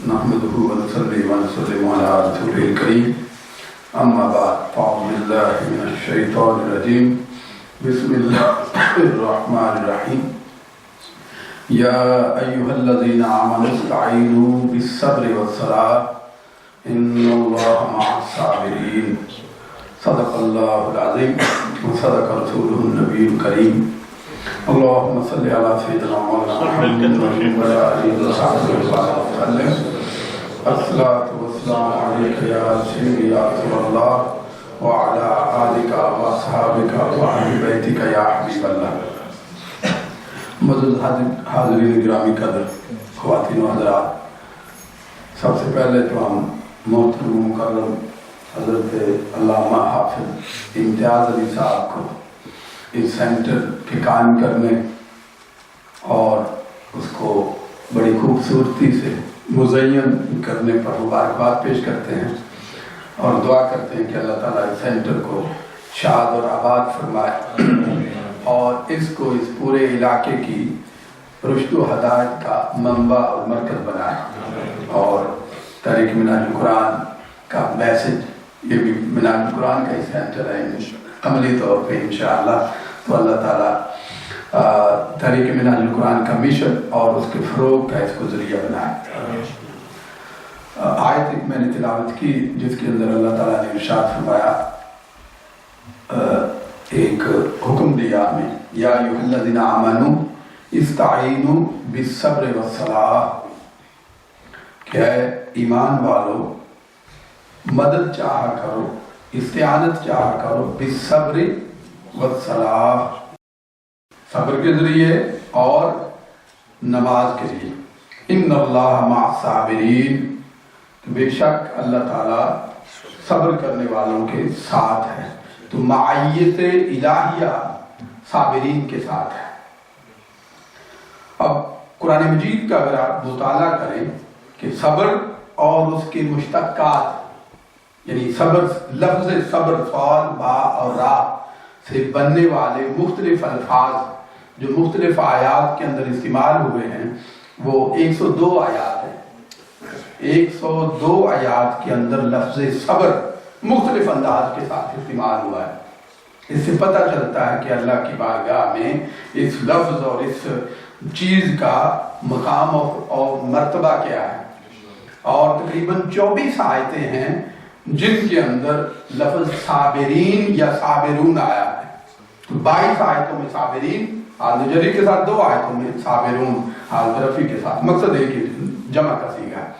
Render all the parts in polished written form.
نحمده ونصلي ونسلم على رسوله الكريم أما بعد فأعوذ بالله من الشيطان الرجيم بسم الله الرحمن الرحيم يا أيها الذين آمنوا استعينوا بالصبر والصلاة إن الله مع الصابرين صدق الله العظيم وصدق رسوله النبي الكريم اللهم صل على سيدنا مولانا محمد وعلى آله وصحبه وسلم الصلاة والسلام عليك يا سيدي يا رسول الله وعلى آلك وأصحابك وأهل بيتك يا حبيب الله. معزز حاضرین گرامی قدر خواتین و حضرات، سب سے پہلے تو ہم محترم مکرم حضرت علامہ حافظ امتیاز علی صاحب کو اس سینٹر کے قائم کرنے اور اس کو بڑی خوبصورتی سے مزین کرنے پر مبارکباد پیش کرتے ہیں اور دعا کرتے ہیں کہ اللہ تعالیٰ اس سینٹر کو شاد اور آباد فرمائے اور اس کو اس پورے علاقے کی رشد و ہدایت کا منبع اور مرکز بنائے اور تحریک منہاج القرآن کا میسج، یہ بھی منہاج القرآن کا ہی سینٹر ہے عملی طور پہ انشاءاللہ، تو اللہ تعالیٰ تحریک منہاج القرآن کا مشن اور اس کے فروغ کا اس کو ذریعہ بنائے۔ آیت میں نے تلاوت کی جس کے اندر اللہ تعالیٰ نے ارشاد فرمایا، ایک حکم دیا ہمیں، یا ایھا الذین آمنوا استعینوا بالصبر والصلاۃ، کہ اے ایمان والو مدد چاہا کرو، استعانت چاہا کرو بالصبر والصلاۃ، صبر کے ذریعے اور نماز کے ذریعے۔ ان اللہ مع الصابرین، بے شک اللہ تعالیٰ صبر کرنے والوں کے ساتھ ہے، تو معیت الہیہ صابرین کے ساتھ ہے۔ اب قرآن مجید کا اگر آپ مطالعہ کریں کہ صبر اور اس کے مشتقات، یعنی صبر، لفظ صبر صاد با اور را سے بننے والے مختلف الفاظ جو مختلف آیات کے اندر استعمال ہوئے ہیں، وہ 102 آیات ہیں۔ 102 آیات کے اندر لفظ صبر مختلف انداز کے ساتھ استعمال ہوا ہے۔ اس سے پتہ چلتا ہے کہ اللہ کی بارگاہ میں اس لفظ اور اس چیز کا مقام اور مرتبہ کیا ہے، اور تقریباً 24 آیتیں ہیں جن کے اندر لفظ صابرین یا صابرون آیا ہے۔ 22 آیتوں میں صابرین حال جری کے ساتھ، 2 آیتوں میں صابرون حال رفی کے ساتھ، مقصد ایک ہی، جمع کا صیغہ ہے۔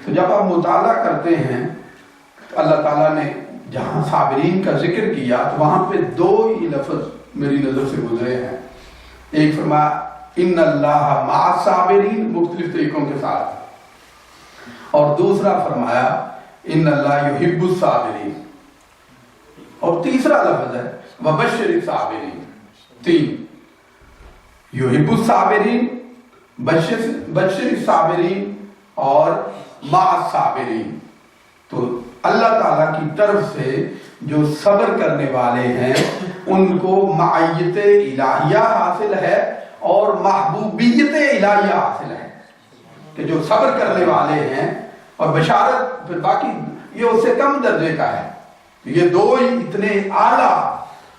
تو جب آپ مطالعہ کرتے ہیں تو اللہ تعالیٰ نے جہاں صابرین کا ذکر کیا تو وہاں پہ 2 ہی لفظ میری نظر سے گزرے ہیں۔ ایک فرمایا ان اللہ مع الصابرین مختلف طریقوں کے ساتھ، اور دوسرا فرمایا ان اللہ یحب الصابرین، اور تیسرا لفظ ہے وبشر الصابرین۔ 3 یحب الصابرین، بشر الصابرین اور مع الصابرین۔ تو اللہ تعالیٰ کی طرف سے جو صبر کرنے والے ہیں ان کو معیت الہیہ حاصل ہے اور محبوبیت الہیہ حاصل ہے، کہ جو صبر کرنے والے ہیں، اور بشارت پھر باقی یہ اس سے کم درجے کا ہے۔ یہ 2 ہی اتنے اعلیٰ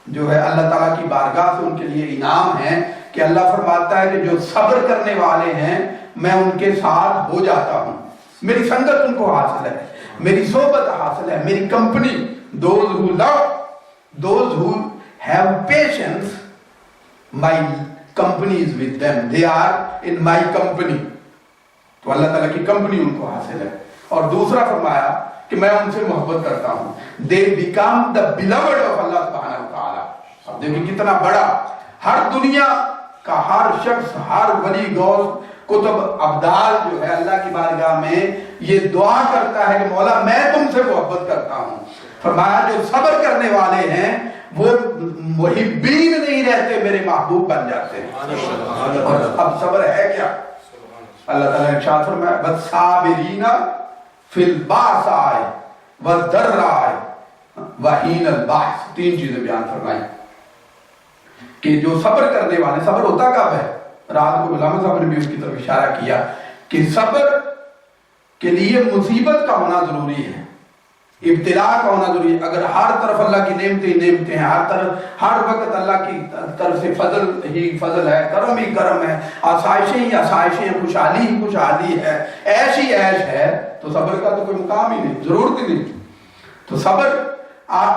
جو ہے اللہ تعالیٰ کی بارگاہ سے ان کے لیے انعام ہے کہ اللہ فرماتا ہے کہ جو صبر کرنے والے ہیں میں ان کے ساتھ ہو جاتا ہوں، میری سنگت ان کو حاصل ہے، میری صحبت حاصل ہے، میری company. those who love, those who have patience, my company is with them, they are in my company۔ تو اللہ تعالیٰ کی کمپنی ان کو حاصل ہے۔ اور دوسرا فرمایا کہ میں ان سے محبت کرتا ہوں، they become the beloved of Allah سبحانہ وتعالی۔ اب دیکھیں کتنا بڑا، ہر دنیا کا ہر شخص، ہر ولی غوث کتب ابدال جو ہے اللہ کی بارگاہ میں یہ دعا کرتا ہے کہ مولا میں تم سے محبت کرتا ہوں۔ فرمایا جو صبر کرنے والے ہیں وہ محبین نہیں رہتے، میرے محبوب بن جاتے ہیں۔ اور اب صبر ہے کیا؟ اللہ تعالیٰ نے ارشاد فرمایا والصابرین فی البأساء والضراء وحین البأس۔ 3 چیزیں بیان فرمائی کہ جو صبر کرنے والے، صبر ہوتا کب ہے؟ رات کو علامہ صاحب نے بھی اس کی طرف اشارہ کیا کہ صبر کے لیے مصیبت کا ہونا ضروری ہے، ابتلا کا ہونا ضروری ہے۔ اگر ہر طرف اللہ کی نعمتیں ہیں، ہر وقت اللہ کی طرف سے فضل ہی فضل ہے، کرم ہی کرم ہے، آسائشیں ہی آسائشیں ہیں، خوشحالی ہی خوشحالی ہے، عیش ہی عیش ہے، تو صبر کا تو کوئی مقام ہی نہیں، ضرورت ہی نہیں۔ تو صبر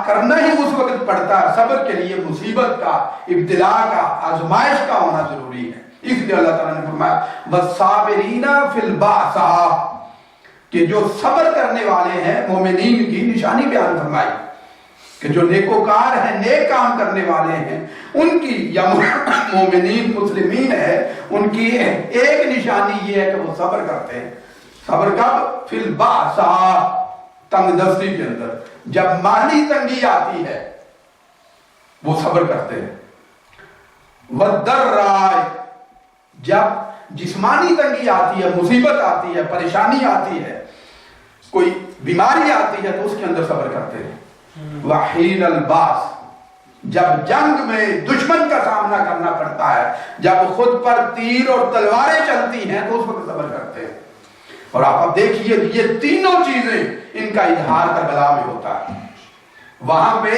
کرنا ہی اس وقت پڑتا ہے، صبر کے لیے مصیبت کا، ابتلا کا، آزمائش کا ہونا ضروری ہے۔ اس لیے اللہ تعالیٰ نے فرمایا وَالصَّابِرِينَ فِي الْبَأْسَاءِ، کہ جو صبر کرنے والے ہیں، مومنین کی نشانی بیان فرمائی کہ جو نیکوکار ہیں، نیک کام کرنے والے ہیں، ان کی یا مومنین مسلمین ہے، ان کی ایک نشانی یہ ہے کہ وہ صبر کرتے ہیں۔ صبر کب؟ فی البأساء، تنگ دستی کے اندر، جب مالی تنگی آتی ہے وہ صبر کرتے ہیں۔ وَالضَّرَّاءِ، جب جسمانی تنگی آتی ہے، مصیبت آتی ہے، پریشانی آتی ہے، کوئی بیماری آتی ہے تو اس کے اندر صبر کرتے ہیں۔ وَحِينَ الْبَاسِ، جب جنگ میں دشمن کا سامنا کرنا پڑتا ہے، جب خود پر تیر اور تلواریں چلتی ہیں تو اس وقت صبر کرتے ہیں۔ اور آپ دیکھیے یہ تینوں چیزیں ان کا اظہار کربلا میں ہوتا ہے، وہاں پہ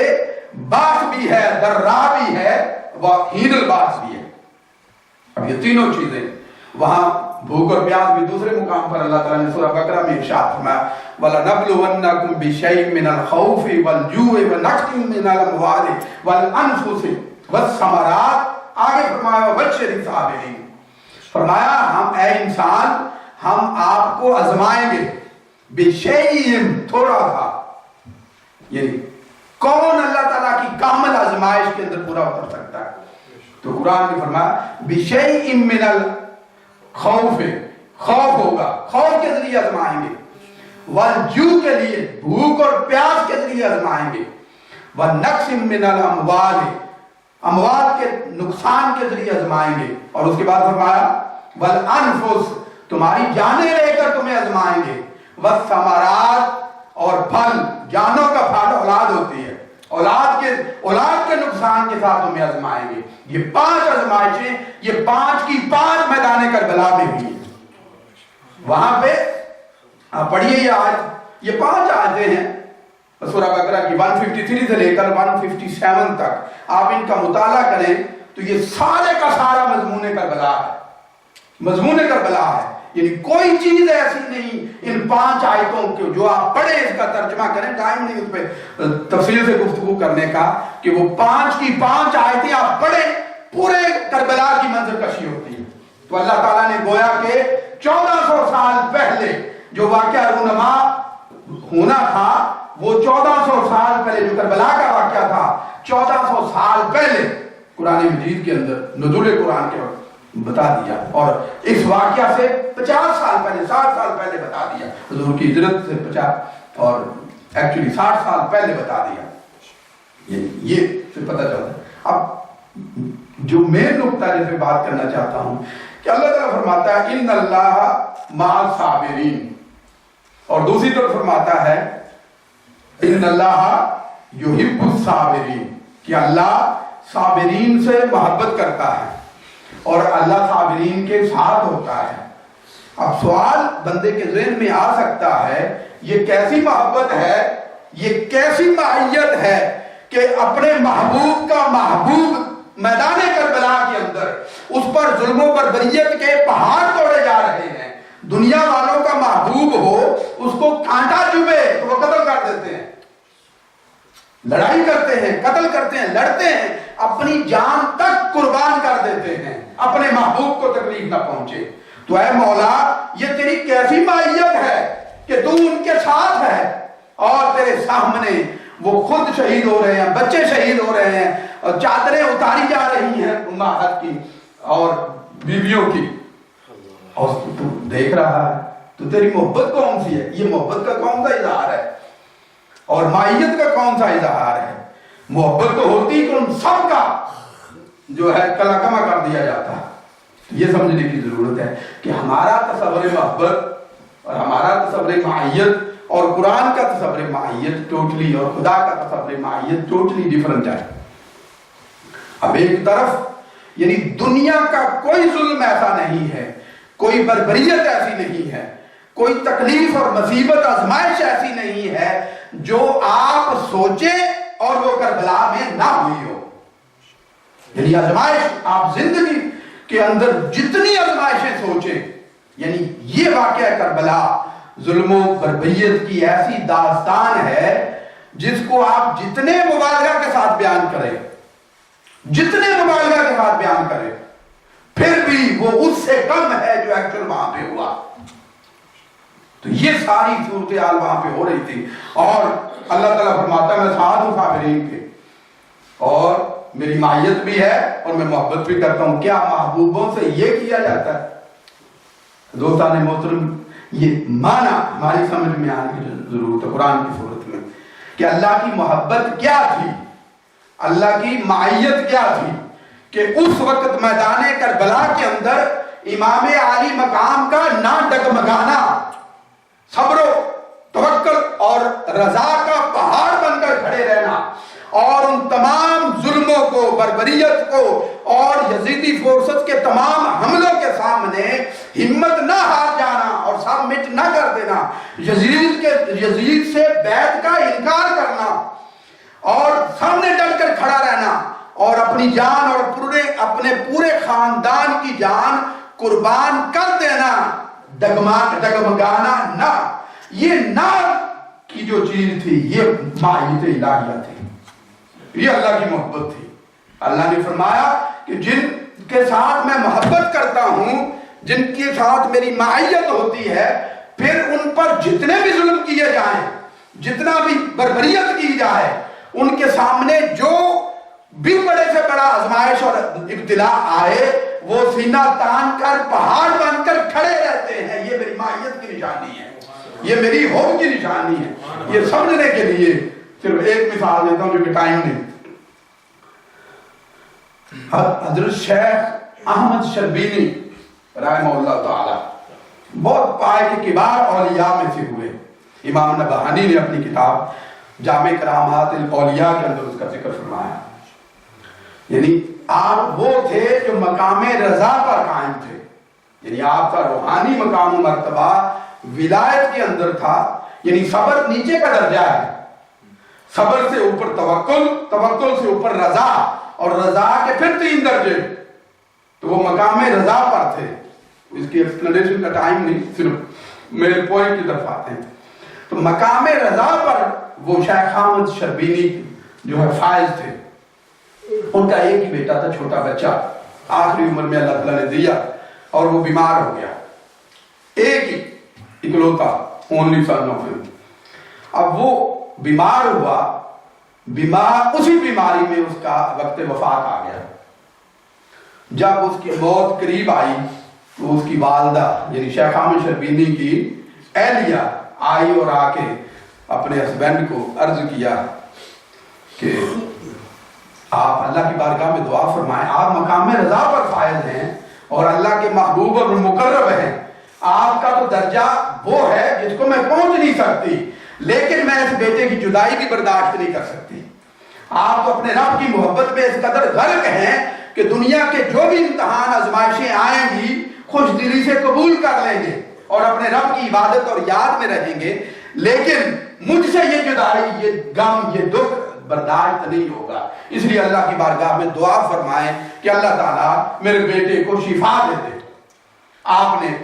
باس بھی ہے، درا بھی ہے، وحین الباس بھی ہے۔ اب یہ تینوں چیزیں، وہاں بھوک اور پیاس بھی دوسرے مقام پر اللہ تعالیٰ نے سورہ بقرہ میں ارشاد فرمایا وَلَنَبْلُوَنَّكُمْ بِشَيْءٍ مِّنَ الْخَوْفِ وَالْجُوعِ وَنَقْصٍ مِّنَ الْأَمْوَالِ وَالْأَنفُسِ وَالثَّمَرَاتِ، آگے فرمایا وَبَشِّرِ الصَّابِرِينَ، فرمایا ہم اے انسان ہم آپ کو آزمائیں گے، بِشَيْءٍ تھوڑا تھا، یعنی کون اللہ تعالیٰ کی کامل آزمائش کے اندر پورا اتر سکتا ہے؟ تو قرآن نے فرمایا بِشَيْءٍ مِّنَ الْخَوْفِ، خوف ہوگا، خوف کے ذریعے آزمائیں گے، والجوع کے لیے بھوک اور پیاس کے ذریعے آزمائیں گے، وَنَقْصٍ مِّنَ الْأَمْوَالِ، اموال کے نقصان کے ذریعے آزمائیں گے، اور اس کے بعد فرمایا وَالْأَنفُسِ، تمہاری جانیں لے کر تمہیں آزمائیں گے، وَالثَّمَرَاتِ، اور پھل، جانوں کا پھل اولاد ہوتی ہے، اولاد کے نقصان کے ساتھ تمہیں آزمائیں گے۔ یہ 5 آزمائشیں، یہ 5 کی 5 میدان کربلا میں ہوئی ہیں۔ وہاں پہ آپ پڑھیے یہ آیت، یہ 5 آیتیں ہیں سورہ بقرہ کی 153 سے لے کر 157 تک، آپ ان کا مطالعہ کریں تو یہ سارے کا سارا مضمون کربلا ہے، مضمون کربلا ہے، یعنی کوئی چیز ایسی نہیں ان 5 آیتوں کو جو آپ پڑھیں اس کا ترجمہ کریں، ٹائم نہیں اس پہ تفصیل سے گفتگو کرنے کا، کہ وہ 5 کی 5 آیتیں آپ پڑھیں، پورے کربلا کی منظر کشی ہوتی ہے۔ تو اللہ تعالیٰ نے گویا کہ 1400 سال پہلے جو واقعہ رونما ہونا تھا، وہ 1400 سال پہلے جو کربلا کا واقعہ تھا، 1400 سال پہلے قرآن مجید کے اندر نزول قرآن کے وقت بتا دیا، اور اس واقعہ سے 50 سال پہلے، 60 سال پہلے بتا دیا، حضور کی ہجرت سے 50 اور ایکچولی 60 سال پہلے بتا دیا، یہ سے پتہ چلتا ہے۔ اب جو مین نقطہ جس پہ بات کرنا چاہتا ہوں کہ اللہ تعالیٰ فرماتا ہے ان اللہ مع الصابرین، اور دوسری طرف فرماتا ہے ان اللہ یحب الصابرین، کہ اللہ صابرین سے محبت کرتا ہے اور اللہ صابرین کے ساتھ ہوتا ہے۔ اب سوال بندے کے ذہن میں آ سکتا ہے یہ کیسی محبت ہے، یہ کیسی معیت ہے کہ اپنے محبوب کا محبوب میدان کربلا کے اندر اس پر ظلم و بربریت کے پہاڑ توڑے جا رہے ہیں، دنیا والوں کا محبوب ہو، اس کو کانٹا چبھے تو وہ قتل کر دیتے ہیں، لڑائی کرتے ہیں، قتل کرتے ہیں، لڑتے ہیں، اپنی جان تک قربان کر دیتے ہیں، اپنے محبوب کو تکلیف نہ پہنچے۔ تو اے مولا یہ تیری کیسی معیت ہے کہ تو ان کے ساتھ ہے اور تیرے سامنے وہ خود شہید ہو رہے ہیں، بچے شہید ہو رہے ہیں، اور چادریں اتاری جا رہی ہیں امہات کی اور بیویوں کی، اور تو دیکھ رہا ہے، تو تیری محبت کون سی ہے؟ یہ محبت کا کون سا اظہار ہے اور معیت کا کون سا اظہار ہے؟ محبت تو ہوتی کہ ان سب کا جو ہے کلا کما کر دیا جاتا ہے۔ یہ سمجھنے کی ضرورت ہے کہ ہمارا تصور محبت اور ہمارا تصور معیت اور قرآن کا تصور معیت ٹوٹلی، اور خدا کا تصور معیت ٹوٹلی ڈیفرنٹ ہے۔ اب ایک طرف یعنی دنیا کا کوئی ظلم ایسا نہیں ہے، کوئی بربریت ایسی نہیں ہے، کوئی تکلیف اور مصیبت آزمائش ایسی نہیں ہے جو آپ سوچیں اور وہ کربلا میں نہ ہوئی ہو. یعنی آزمائش آپ زندگی کے اندر جتنی آزمائشیں سوچیں، یعنی یہ واقعہ کربلا ظلم و بربریت کی ایسی داستان ہے جس کو آپ جتنے مبالغہ کے ساتھ بیان کریں، جتنے مبالغہ کے ساتھ بیان کریں، پھر بھی وہ اس سے کم ہے جو ایکچوئل وہاں پہ ہوا. تو یہ ساری صورتحال وہاں پہ ہو رہی تھی، اور اللہ تعالیٰ فرماتا ہے میں ساتھ ہوں صابرین کے، اور میری معیت بھی ہے اور میں محبت بھی کرتا ہوں. کیا محبوبوں سے یہ کیا جاتا ہے؟ دوستان محترم، یہ معنی ہماری سمجھ میں آنے کی ضرورت ہے قرآن کی صورت میں کہ اللہ کی محبت کیا تھی، اللہ کی معیت کیا تھی کہ اس وقت میدان کربلا کے اندر امام عالی مقام کا نہ ڈگمگانا، صبر و توکل اور رضا کا پہاڑ بن کر کھڑے رہنا، اور ان تمام ظلموں کو، بربریت کو اور یزیدی فورسز کے تمام حملوں کے سامنے ہمت نہ ہار جانا اور سبمٹ نہ کر دینا، یزید سے بیعت کا انکار کرنا اور سامنے ڈٹ کر کھڑا رہنا اور اپنی جان اور اپنے پورے خاندان کی جان قربان کر دینا، ڈگمگانا نہ. یہ نہ کی جو چیز تھی یہ معیت الہیہ تھی، یہ اللہ کی محبت تھی. اللہ نے فرمایا کہ جن کے ساتھ میں محبت کرتا ہوں، جن کے ساتھ میری معیت ہوتی ہے، پھر ان پر جتنے بھی ظلم کیے جائیں، جتنا بھی بربریت کی جائے، ان کے سامنے جو بھی بڑے سے بڑا آزمائش اور ابتلا آئے وہ سینہ تان کر پہاڑ بن کر کھڑے رہتے ہیں. یہ میری معیت کی نشانی ہے، یہ میری حب کی نشانی ہے. یہ سمجھنے کے لیے صرف ایک مثال دیتا ہوں جو کہ ٹائم نہیں. حضرت شیخ احمد شربینی رحمہ اللہ تعالی بہت پائے کے کبار اولیاء میں سے ہوئے. امام نبہانی نے اپنی کتاب جامع کرامات الاولیاء کے اندر اس کا ذکر فرمایا. یعنی آپ وہ تھے جو مقام رضا پر قائم تھے، یعنی آپ کا روحانی مقام و مرتبہ ولایت کے اندر تھا. یعنی صبر نیچے کا درجہ ہے، صبر سے اوپر توکل، توکل سے اوپر رضا، اور رضا کے پھر 3 درجے. تو وہ مقام رضا پر تھے. اس کی ایکسپلینیشن کا ٹائم نہیں، صرف میرے پوائنٹ کی طرف آتے ہیں. تو مقام رضا پر وہ شیخ احمد شربینی جو ہے فائز تھے. ان کا ایک ہی بیٹا تھا، چھوٹا بچہ، آخری عمر میں اللہ تعالیٰ نے دیا اور وہ بیمار ہو گیا. ایک ہی اکلوتا، اونلی سن آف ہم. اب وہ بیمار ہوا، اسی بیماری میں اس کا وقت وفات آ گیا. جب اس کی موت قریب آئی تو اس کی والدہ یعنی شیخ احمد شربینی کی اہلیہ آئی اور آ کے اپنے ہسبینڈ کو عرض کیا کہ آپ اللہ کی بارگاہ میں دعا فرمائیں، آپ مقام رضا پر فائز ہیں اور اللہ کے محبوب اور مقرب ہیں. آپ کا تو درجہ وہ ہے جس کو میں پہنچ نہیں سکتی، لیکن میں اس بیٹے کی جدائی بھی برداشت نہیں کر سکتی. آپ تو اپنے رب کی محبت میں اس قدر غرق ہیں کہ دنیا کے جو بھی امتحان آزمائشیں آئیں گی خوش دلی سے قبول کر لیں گے اور اپنے رب کی عبادت اور یاد میں رہیں گے، لیکن مجھ سے یہ جدائی، یہ غم، یہ دکھ برداشت نہیں ہوگا. اس لیے اللہ کی بارگاہ میں دعا فرمائیں کہ اللہ تعالیٰ میرے بیٹے کو شفا دے دے. آپ نے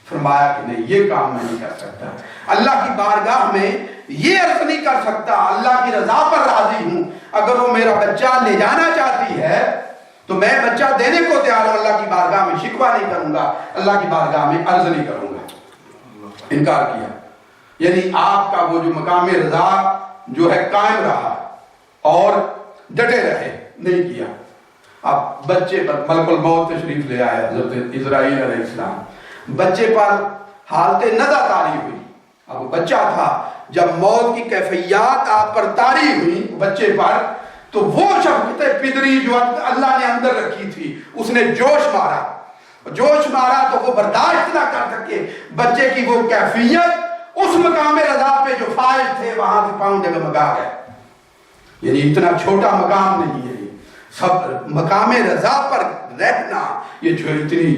فرمایا کہ نہیں، یہ کام میں نہیں کر سکتا. اللہ کی بارگاہ میں یہ عرض نہیں کر سکتا، اللہ کی رضا پر راضی ہوں، اگر وہ میرا بچہ لے جانا چاہتی ہے تو میں بچہ دینے کو تیار ہوں. اللہ کی بارگاہ میں شکوہ نہیں کروں گا، اللہ کی بارگاہ میں عرض نہیں کروں گا. انکار کیا. یعنی آپ کا وہ جو مقام رضا جو ہے قائم رہا اور ڈٹے رہے، نہیں کیا. اب بچے پر ملک الموت تشریف لے آیا حضرت اسرائیل علیہ السلام. بچے پر حالت نزع طاری ہوئی. اب وہ بچہ تھا، جب موت کی کیفیات آپ پر طاری ہوئی بچے پر، تو وہ شفقت پدری جو اللہ نے اندر رکھی تھی اس نے جوش مارا تو وہ برداشت نہ کر سکے. بچے کی وہ کیفیت اس مقام رضا پہ جو فائز تھے وہاں سے پاؤں ڈگمگا گئے. یعنی اتنا چھوٹا مقام نہیں ہے، سب مقام رضا پر رہنا یہ جو اتنی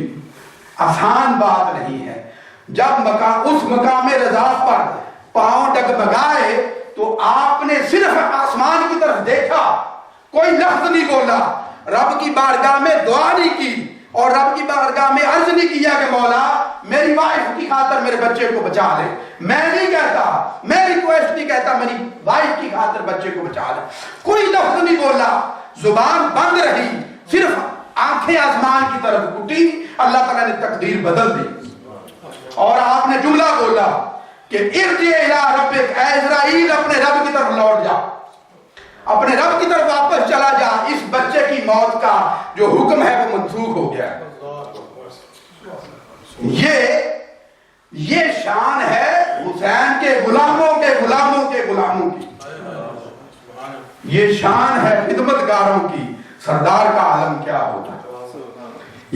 آسان بات نہیں ہے. جب اس مقام رضا پر پاؤں ڈگمگائے تو آپ نے صرف آسمان کی طرف دیکھا، کوئی لفظ نہیں بولا، رب کی بارگاہ میں دعا نہیں کی اور رب کی بارگاہ میں عرض نہیں کیا کہ مولا میری وائف کی خاطر میرے بچے کو بچا لے. میں نہیں کہتا، میں ریکویسٹ نہیں کہتا میری وائف کی خاطر بچے کو بچا لے. کوئی لفظ نہیں بولا، زبان بند رہی، صرف آنکھیں آسمان کی طرف اٹھی. اللہ تعالیٰ نے تقدیر بدل دی اور آپ نے جملہ بولا کہ ارجع الی ربک، اے اسرائیل اپنے رب کی طرف لوٹ جا، اپنے رب کی طرف واپس چلا جا. اس بچے کی موت کا جو حکم ہے وہ منسوخ ہو گیا ہے. یہ شان ہے حسین کے غلاموں کے غلاموں کے غلاموں کی، یہ شان ہے خدمتگاروں کی. سردار کا عالم کیا ہوتا ہے؟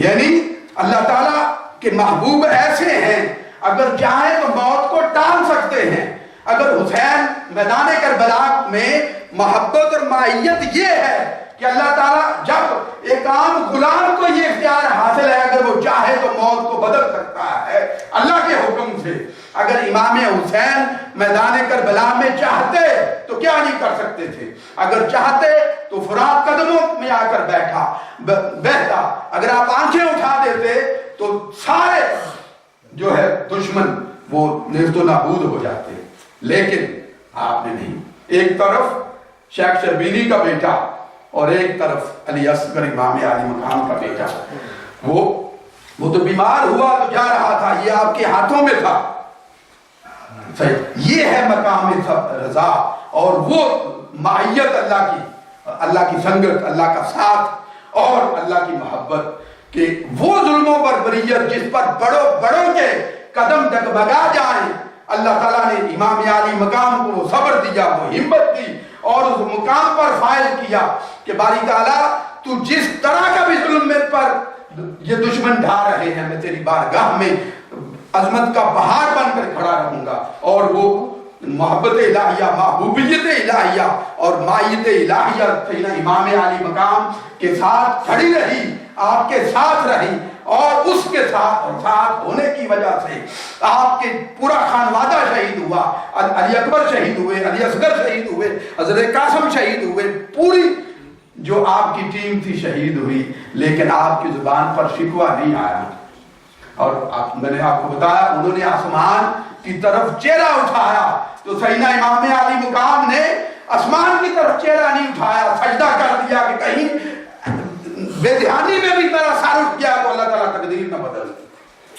یعنی اللہ تعالیٰ کے محبوب ایسے ہیں اگر چاہیں تو موت کو ٹال سکتے ہیں. اگر حسین میدان کربلا میں محبت اور معیت یہ ہے کہ اللہ تعالیٰ جب ایک عام غلام کو یہ اختیار حاصل ہے، اگر وہ چاہے تو موت کو بدل سکتا ہے اللہ کے حکم سے. اگر امام حسین میدان کربلا میں چاہتے تو کیا نہیں کر سکتے تھے؟ اگر چاہتے تو فرات قدموں میں آ کر بہتا. اگر آپ آنکھیں اٹھا دیتے تو سارے جو ہے دشمن وہ نیست و نابود ہو جاتے. لیکن آپ نے نہیں. ایک طرف شیخ شربینی کا بیٹا اور ایک طرف علی اصغر امام عالی مقام کا بیٹا. وہ تو بیمار ہوا تو جا رہا تھا، یہ آپ کے ہاتھوں میں تھا. یہ ہے مقام رضا اور وہ معیت اللہ کی سنگت، اللہ کا ساتھ اور اللہ کی محبت کہ وہ ظلم و بربریت جس پر بڑوں کے قدم ڈگمگا جائیں، اللہ تعالیٰ نے امام عالی مقام کو وہ صبر دیا، وہ ہمت دی اور اس مقام پر فائز کیا کہ باری تعالیٰ تو جس طرح کا بھی ظلم میرے پر یہ دشمن ڈھا رہے ہیں، میں تیری بارگاہ میں عظمت کا پہاڑ بن کر کھڑا رہوں گا. اور وہ محبت الہیہ، محبوبیت الہیہ اور معیت الہیہ سیدنا امام عالی مقام کے ساتھ کھڑی رہی، آپ کے ساتھ رہی. اور اس کے ساتھ ہونے کی وجہ سے آپ کے پورا خانوادہ شہید ہوا. علی اکبر شہید ہوئے، علی اصغر شہید ہوئے، حضرت قاسم شہید ہوئے، پوری جو آپ کی ٹیم تھی شہید ہوئی. لیکن آپ کی زبان پر شکوہ نہیں آیا. اور میں نے آپ کو بتایا انہوں نے آسمان کی طرف چہرہ اٹھایا تو سیدنا امام عالی مقام نے آسمان کی طرف چہرہ نہیں اٹھایا، سجدہ کر دیا کہ کہیں بے دھیانی میں بھی میرا سر اٹھ گیا تو اللہ تعالیٰ تقدیر نہ بدل.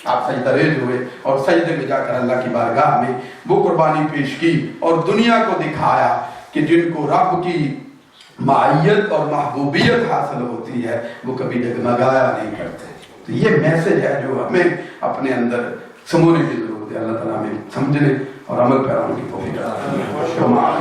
آپ سجدہ ریز ہوئے اور سجدے میں جا کر اللہ کی بارگاہ میں وہ قربانی پیش کی اور دنیا کو دکھایا کہ جن کو رب کی معیت اور محبوبیت حاصل ہوتی ہے وہ کبھی ڈگمگایا نہیں کرتے. تو یہ میسج ہے جو ہمیں اپنے اندر سمونے کی ضرورت ہے. اللہ تعالیٰ ہمیں سمجھنے اور عمل پیرانے کی توفیق عطا فرمائے.